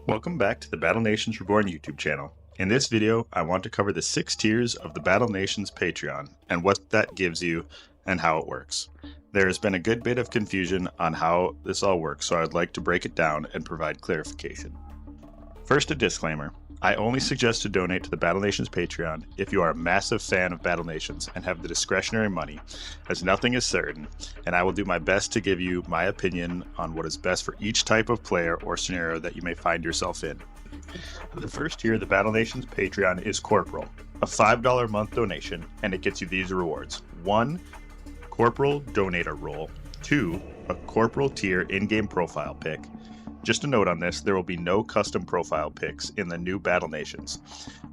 Welcome back to the Battle Nations Reborn YouTube channel. In this video, I want to cover the 6 tiers of the Battle Nations Patreon and what that gives you and how it works. There has been a good bit of confusion on how this all works, so I'd like to break it down and provide clarification. First, a disclaimer. I only suggest to donate to the Battle Nations Patreon if you are a massive fan of Battle Nations and have the discretionary money, as nothing is certain, and I will do my best to give you my opinion on what is best for each type of player or scenario that you may find yourself in. The first tier of the Battle Nations Patreon is Corporal, a $5 a month donation, and it gets you these rewards. 1. Corporal Donator Roll. 2. A Corporal Tier in-game profile pick. Just a note on this, there will be no custom profile picks in the new Battle Nations.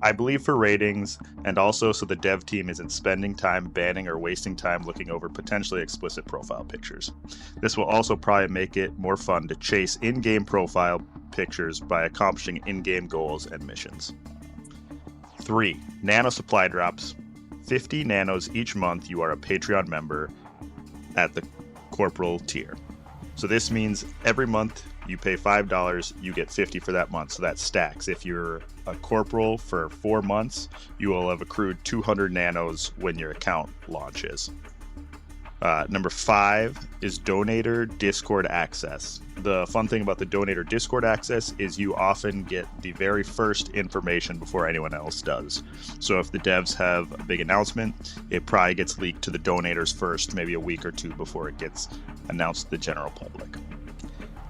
I believe for ratings, and also so the dev team isn't spending time banning or wasting time looking over potentially explicit profile pictures. This will also probably make it more fun to chase in-game profile pictures by accomplishing in-game goals and missions. 3. Nano Supply Drops. 50 nanos each month you are a Patreon member at the Corporal tier. So this means every month you pay $5, you get 50 for that month. So that stacks. If you're a corporal for 4 months, you will have accrued 200 nanos when your account launches. Number 5 is Donator Discord access. The fun thing about the Donator Discord access is you often get the very first information before anyone else does. So if the devs have a big announcement, it probably gets leaked to the donators first, maybe a week or two before it gets announced to the general public.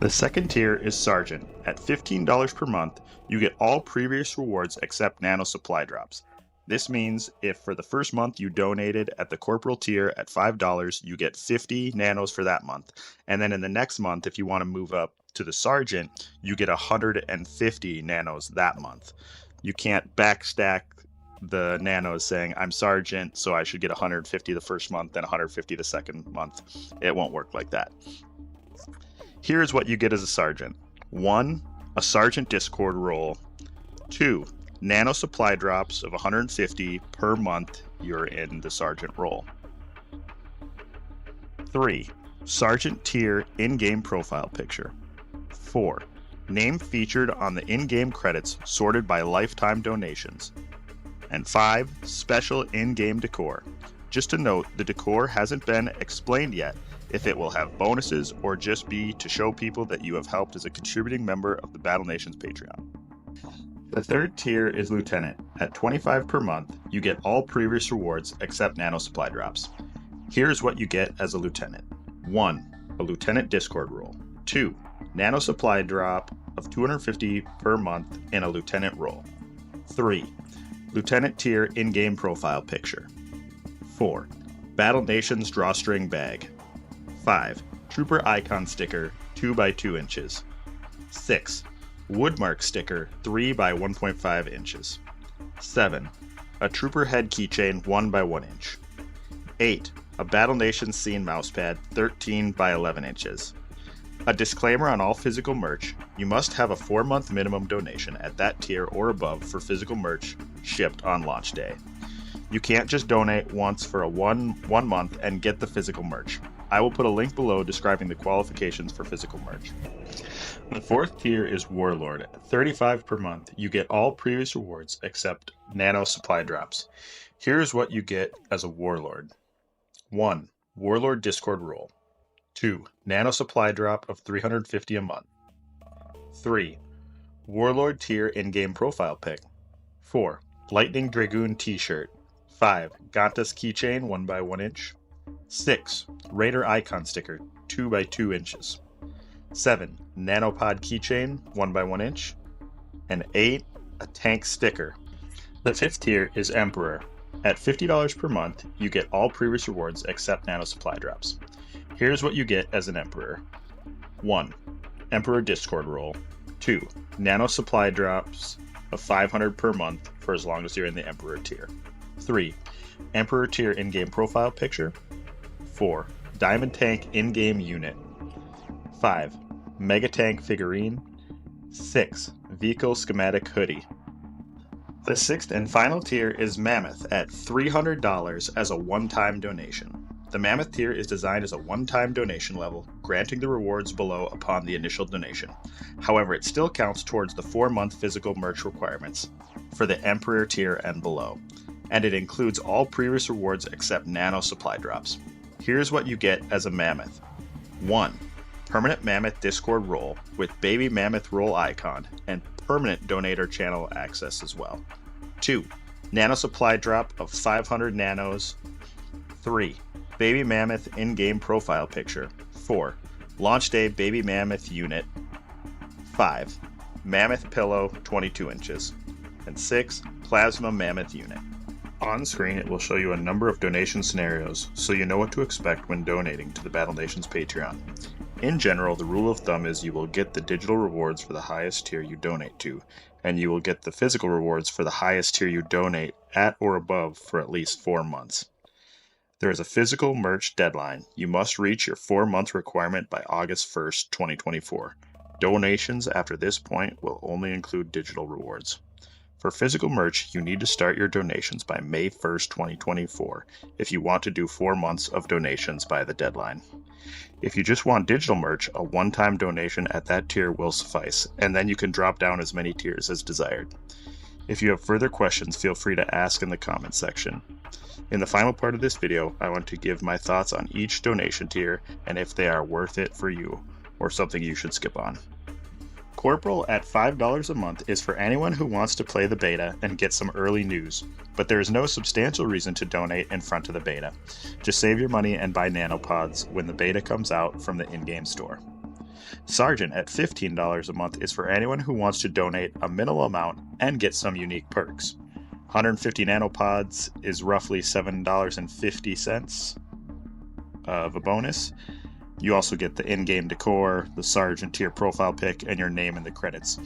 The second tier is Sergeant. At $15 per month, you get all previous rewards except nano supply drops. This means if for the first month you donated at the Corporal tier at $5, you get 50 nanos for that month. And then in the next month, if you want to move up to the Sergeant, you get 150 nanos that month. You can't backstack the nanos saying, I'm Sergeant, so I should get 150 the first month, then 150 the second month. It won't work like that. Here's what you get as a Sergeant. 1. A Sergeant Discord role. 2. Nano supply drops of 150 per month you're in the Sergeant role. 3. Sergeant tier in-game profile picture. 4. Name featured on the in-game credits sorted by lifetime donations. And 5. Special in-game decor. Just a note, the decor hasn't been explained yet if it will have bonuses or just be to show people that you have helped as a contributing member of the Battle Nations Patreon. The third tier is Lieutenant. At $25 per month, you get all previous rewards except nano supply drops. Here's what you get as a Lieutenant. 1. A Lieutenant Discord role. 2. Nano supply drop of 250 per month in a Lieutenant role. 3. Lieutenant tier in-game profile picture. 4. Battle Nations drawstring bag. 5. Trooper icon sticker 2 by 2 inches. 6. Woodmark sticker 3 by 1.5 inches. 7. A trooper head keychain 1 by 1 inch. 8. A Battle Nations scene mousepad 13 by 11 inches. A disclaimer on all physical merch: you must have a 4-month minimum donation at that tier or above for physical merch shipped on launch day. You can't just donate once for a one month and get the physical merch. I will put a link below describing the qualifications for physical merch. The fourth tier is Warlord. At $35 per month, you get all previous rewards except nano supply drops. Here's what you get as a Warlord. 1. Warlord Discord role. 2. Nano supply drop of 350 a month. 3. Warlord tier in-game profile pick. 4. Lightning Dragoon t-shirt. 5. Gantas keychain 1 by 1 inch. 6. Raider icon sticker 2 by 2 inches. 7. Nanopod keychain 1 by 1 inch. And 8. A tank sticker. The fifth tier is Emperor. At $50 per month, you get all previous rewards except nano supply drops. Here's what you get as an Emperor. 1. Emperor Discord role. 2. Nano supply drops of 500 per month for as long as you're in the Emperor tier. 3. Emperor tier in-game profile picture. 4. Diamond Tank in-game unit. 5. Mega Tank figurine. 6. Vehicle schematic hoodie. The sixth and final tier is Mammoth at $300 as a one-time donation. The Mammoth Tier is designed as a one-time donation level, granting the rewards below upon the initial donation. However, it still counts towards the 4-month physical merch requirements for the Emperor Tier and below, and it includes all previous rewards except Nano Supply Drops. Here's what you get as a Mammoth. 1. Permanent Mammoth Discord role with Baby Mammoth role icon and permanent donator channel access as well. 2. Nano Supply Drop of 500 nanos. 3. Baby Mammoth in-game profile picture. 4. Launch day Baby Mammoth unit. 5. Mammoth pillow 22 inches. And 6. Plasma Mammoth unit. On screen it will show you a number of donation scenarios so you know what to expect when donating to the Battle Nations Patreon. In general, the rule of thumb is you will get the digital rewards for the highest tier you donate to, and you will get the physical rewards for the highest tier you donate at or above for at least 4 months. There is a physical merch deadline. You must reach your 4-month requirement by August 1st, 2024. Donations after this point will only include digital rewards. For physical merch, you need to start your donations by May 1st, 2024 if you want to do 4 months of donations by the deadline. If you just want digital merch, a one-time donation at that tier will suffice, and then you can drop down as many tiers as desired. If you have further questions, feel free to ask in the comments section. In the final part of this video, I want to give my thoughts on each donation tier and if they are worth it for you, or something you should skip on. Corporal at $5 a month is for anyone who wants to play the beta and get some early news, but there is no substantial reason to donate in front of the beta. Just save your money and buy nanopods when the beta comes out from the in-game store. Sergeant at $15 a month is for anyone who wants to donate a minimal amount and get some unique perks. 150 nanopods is roughly $7.50 of a bonus. You also get the in-game decor, the Sergeant tier profile pic, and your name in the credits.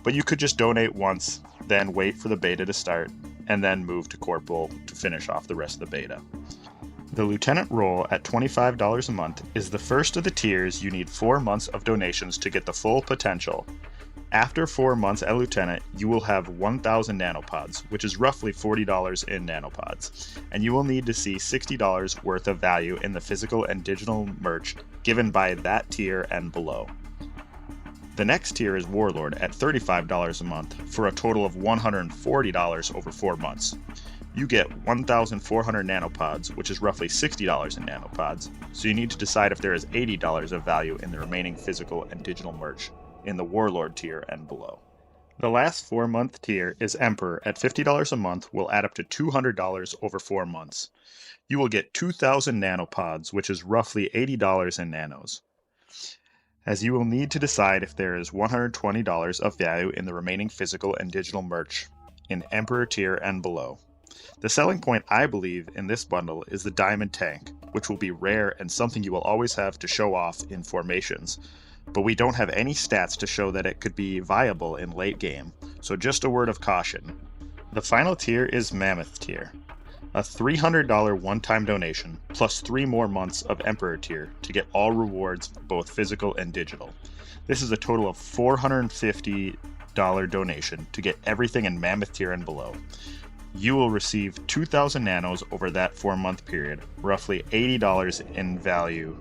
But you could just donate once, then wait for the beta to start, and then move to Corporal to finish off the rest of the beta. The Lieutenant role at $25 a month is the first of the tiers. You need 4 months of donations to get the full potential. After 4 months at Lieutenant, you will have 1,000 nanopods, which is roughly $40 in nanopods, and you will need to see $60 worth of value in the physical and digital merch given by that tier and below. The next tier is Warlord at $35 a month for a total of $140 over 4 months. You get 1,400 nanopods, which is roughly $60 in nanopods, so you need to decide if there is $80 of value in the remaining physical and digital merch in the Warlord tier and below. The last 4-month tier is Emperor at $50 a month will add up to $200 over 4 months. You will get 2,000 nanopods, which is roughly $80 in nanos, as you will need to decide if there is $120 of value in the remaining physical and digital merch in Emperor tier and below. The selling point, I believe, in this bundle is the Diamond Tank, which will be rare and something you will always have to show off in formations. But we don't have any stats to show that it could be viable in late game, so just a word of caution. The final tier is Mammoth Tier, a $300 one-time donation plus 3 more months of Emperor Tier to get all rewards, both physical and digital. This is a total of $450 donation to get everything in Mammoth Tier and below. You will receive 2,000 nanos over that 4-month period, roughly $80 in value,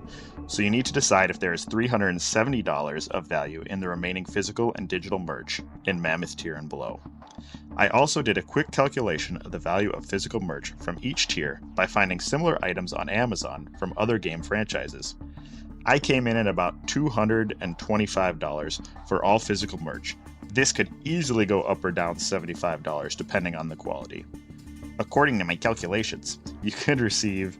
so you need to decide if there is $370 of value in the remaining physical and digital merch in Mammoth Tier and below. I also did a quick calculation of the value of physical merch from each tier by finding similar items on Amazon from other game franchises. I came in at about $225 for all physical merch. This could easily go up or down $75 depending on the quality. According to my calculations, you could receive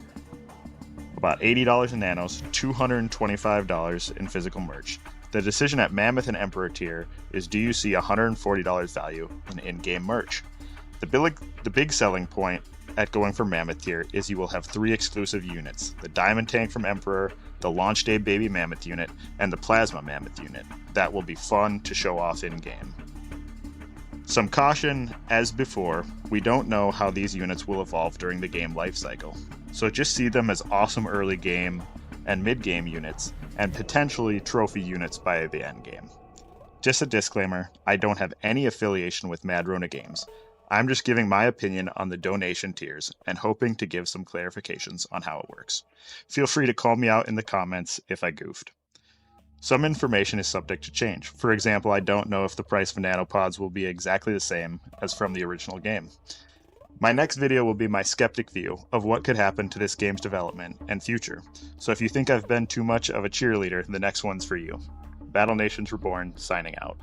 about $80 in nanos, $225 in physical merch. The decision at Mammoth and Emperor tier is, do you see $140 value in in-game merch? The big selling point at going for Mammoth tier is you will have 3 exclusive units: the Diamond Tank from Emperor, the Launch Day Baby Mammoth unit, and the Plasma Mammoth unit. That will be fun to show off in-game. Some caution, as before, we don't know how these units will evolve during the game life cycle, so just see them as awesome early game and mid-game units, and potentially trophy units by the end game. Just a disclaimer, I don't have any affiliation with Madrona Games. I'm just giving my opinion on the donation tiers and hoping to give some clarifications on how it works. Feel free to call me out in the comments if I goofed. Some information is subject to change. For example, I don't know if the price of nanopods will be exactly the same as from the original game. My next video will be my skeptic view of what could happen to this game's development and future. So if you think I've been too much of a cheerleader, the next one's for you. Battle Nations Reborn, signing out.